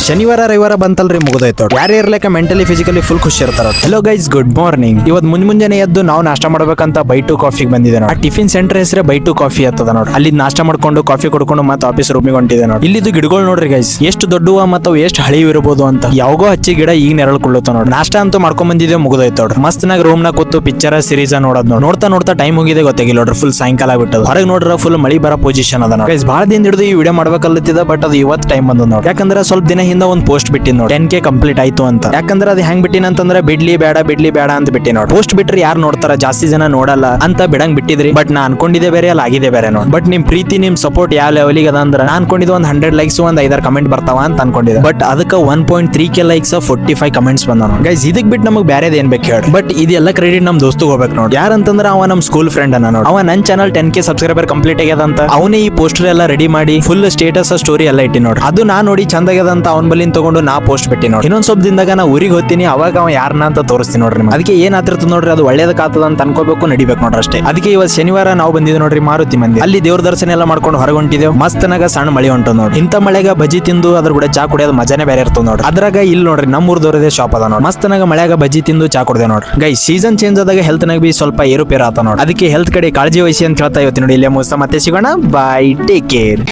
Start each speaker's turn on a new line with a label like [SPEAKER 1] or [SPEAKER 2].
[SPEAKER 1] ಶನಿವಾರ ರವಿವಾರ ಬಂತಲ್ರಿ ಮುಗಿದೋಯ್ತು. ಯಾರೇ ಇರ್ಲಿಕ್ಕೆ ಮೆಂಟಲಿ ಫಿಸಿಕಲಿ ಫುಲ್ ಖುಷಿ ಇರ್ತಾರ. Hello guys, good morning. ಇವತ್ತು ಮುಂಜಾನೆ ಎದ್ದು ನಾವು ನಾಷ್ಟ ಮಾಡ್ಬೇಕಂತ ಬೈ ಟು ಕಾಫಿಗೆ ಬಂದಿದೆ ನೋಡಿ. ಆ ಟಿಫಿನ್ ಸೆಂಟರ್ ಹೆಸರೇ ಬೈ ಟು ಕಾಫಿ ಅಂತದ ನೋಡಿ. ಅಲ್ಲಿ ನಾಷ್ಟ ಮಾಡ್ಕೊಂಡು ಕಾಫಿ ಕುಡ್ಕೊಂಡು ಮತ್ತೆ ಆಫೀಸ್ ರೂಮಿಗೆ ಹೊಂಟಿದೆ ನೋಡಿ. ಇಲ್ಲಿದ್ದು ಗಿಡಗಳು ನೋಡ್ರಿ ಗೈಸ್, ಎಷ್ಟು ದೊಡ್ಡವ ಮತ್ತು ಎಷ್ಟು ಹಳಿ ಇರಬಹುದು ಅಂತ. ಯಾವಾಗೋ ಹಚ್ಚಿ ಗಿಡ ಈಗ ನೆರಳ್ಕೊಳ್ಳುತ್ತ ನೋಡಿ. ನಾಷ್ಟ ಅಂತೂ ಮಾಡ್ಕೊಂಡ್ ಬಂದಿದೆ, ಮುಗಿದೋಯ್ತು ನೋಡ್ರಿ. ಮಸ್ತ್ ನಾಗ ರೂಮ್ ನಾಗ ಕೂತು ಪಿಕ್ಚರ್ ಸೀರೀಸ್ ನೋಡೋದ್ ನೋಡಿ. ನೋಡ್ತಾ ಟೈಮ್ ಹೋಗಿದೆ ಗೊತ್ತಾಗಿಲ್ಲ ನೋಡ್ರಿ. ಫುಲ್ ಸಾಯಂಕಾಲ ಆಗ್ಬಿಟ್ಟದು. ಹೊರಗೆ ನೋಡ್ರ ಫುಲ್ ಮಳಿ ಬರೋ ಪೊಸಿಷನ್ ಅದ ನೋಡಿ. ಬಹಳ ದಿನ ಹಿಡಿದು ಈ ವಿಡಿಯೋ ಮಾಡ್ಬೇಕಲ್ಲತ್ತಿದ, ಬಟ್ ಅದು ಇವತ್ತು ಟೈಮ್ ಬಂದ ನೋಡಿ. ಯಾಕಂದ್ರೆ ಸ್ವಲ್ಪ ದಿನ ಹಿಂದೆ ಒಂದು ಪೋಸ್ಟ್ ಬಿಟ್ಟಿದ್ ನೋಡಿ, 10K ಕಂಪ್ಲೀಟ್ ಆಯ್ತು ಅಂತ. ಯಾಕಂದ್ರೆ ಅದು ಹೆಂಗ್ ಬಿಟ್ಟಿನ ಅಂತಂದ್ರೆ ಬಿಡ್ಲಿ ಬೇಡ ಅಂತ ಬಿಟ್ಟಿ ನೋಡಿ. ಪೋಸ್ಟ್ ಬಿಟ್ರೆ ಯಾರು ನೋಡ್ತಾರ, ಜಾಸ್ತಿ ಜನ ನೋಡಲ್ಲ ಅಂತ ಬಿಡಂಗ್ ಬಿಟ್ಟಿದ್ರಿ. ಬಟ್ ನಾ ಅನ್ಕೊಂಡಿದ್ದೆ ಬೇರೆ, ಅಲ್ಲ ಆಗಿದೆ ಬೇರೆ ನೋಡಿ. ಬಟ್ ನಿಮ್ ಪ್ರೀತಿ ನಿಮ್ ಸಪೋರ್ಟ್ ಯಾವ ಲೆವೆಲಿಗೆ ಅದ ಅಂದ್ರೆ, ನಾ ಅನ್ಕೊಂಡಿದ್ದು ಒಂದು 100 ಲೈಕ್ಸ್ ಒಂದು 5 ಕಮೆಂಟ್ ಬರ್ತಾವ ಅಂತ ಅನ್ಕೊಂಡಿದ್ದೆ. ಬಟ್ ಅದಕ್ಕೆ 1.3K ಲೈಕ್ಸ್ 45 ಕಮೆಂಟ್ಸ್ ಬಂದ ನೋಡಿ. ಗೈಸ್ ಇದಕ್ ಬಿಟ್ಟು ನಮಗ್ ಬೇರೆ ಏನ್ ಬೇಕು ಹೇಳಿ. ಬಟ್ ಇದೆಲ್ಲ ಕ್ರೆಡಿಟ್ ನಮ್ ದೋಸ್ತು ಹೋಗ್ಬೇಕು ನೋಡಿ. ಯಾರಂತಂದ್ರೆ ಅವ ನಮ್ ಸ್ಕೂಲ್ ಫ್ರೆಂಡ್ ಅನ್ನ ನೋಡಿ. ಅವ ನನ್ ಚಾನಲ್ 10K ಸಬ್ಸ್ಕ್ರೈಬರ್ ಕಂಪ್ಲೀಟ್ ಆಗ್ಯದ ಅಂತ ಅವನೇ ಈ ಪೋಸ್ಟರ್ ಎಲ್ಲ ರೆಡಿ ಮಾಡಿ ಫುಲ್ ಸ್ಟೇಟಸ್ ಸ್ಟೋರಿ ಎಲ್ಲ ಇಟ್ಟಿ ನೋಡಿ. ಅದು ನಾ ನೋಡಿ ಚಂದ ಆಗ್ಯದ ಅಂತ ಅವನ್ ಬಲ್ಲಿಂದ ತಗೊಂಡು ನಾ ಪೋಸ್ಟ್ ಬಿಟ್ಟಿ ನೋಡಿ. ಇನ್ನೊಂದ್ ಸ್ವಲ್ಪ ದಿನದಾಗ ನಾ ಊರಿಗೆ ಹೋಗ್ತೀನಿ, ಅವಾಗ ಅವ ಯಾರನ್ನ ಅಂತ ತೋರಿಸ್ತೀನಿ ನೋಡ್ರಿ. ಅದಕ್ಕೆ ಏನ್ ಆತಿರ್ತದ ನೋಡ್ರಿ, ಅದು ಒಳ್ಳೇದಕ್ಕಾಗ್ತದ ಅಂತ ಅನ್ಕೋಬೇಕು, ನಡಿಬೇಕು ನೋಡ್ರಿ ಅಷ್ಟೇ. ಅದಕ್ಕೆ ಇವತ್ತು ಶನಿವಾರ ನಾವು ಬಂದಿದ್ದೆ ನೋಡ್ರಿ ಮಾರುತಿ ಮಂದಿ. ಅಲ್ಲಿ ದೇವ್ರ ದರ್ಶನ ಎಲ್ಲ ಮಾಡ್ಕೊಂಡು ಹೊರಗೆ ಹೊಂಟಿದ್ದೇವೆ. ಮಸ್ತನಾಗ ಸಣ್ಣ ಮಳೆ ಹೊಂಟದ ನೋಡಿ. ಇಂಥ ಮಳೆಗ ಬಜ್ಜಿ ತಿಂದು ಅದ್ರ ಕೂಡ ಚಾ ಕುಡಿಯೋದು ಮಜಾನೇ ಬೇರೆ ಇರ್ತದ ನೋಡ್ರಿ. ಅದ್ರಾಗ ಇಲ್ಲಿ ನೋಡ್ರಿ ನಮ್ಮೂರ್ದವ್ರದೇ ಶಾಪ್ ಅದ ನೋಡಿ. ಮಸ್ತನಾಗ ಮಳೆಗ ಬಜ್ಜಿ ತಿಂದು ಚಾ ಕುಡಿದೆ ನೋಡ್ರಿ. ಗೈ ಸೀಸನ್ ಚೇಂಜ್ ಆದಾಗ ಹೆಲ್ತ್ ನಾಗ ಬಿ ಸ್ವಲ್ಪ ಏರುಪೇರು ಆತ ನೋಡಿ. ಅದಕ್ಕೆ ಹೆಲ್ತ್ ಕಡೆ ಕಾಳಜಿ ವಹಿಸಿ ಅಂತ ಹೇಳ್ತಾ ಇವತ್ತು ನೋಡಿ. ಇಲ್ಲೇ ಮುಗಿಸ್ತಾ ಮತ್ತೆ ಸಿಗೋಣ. By, take care.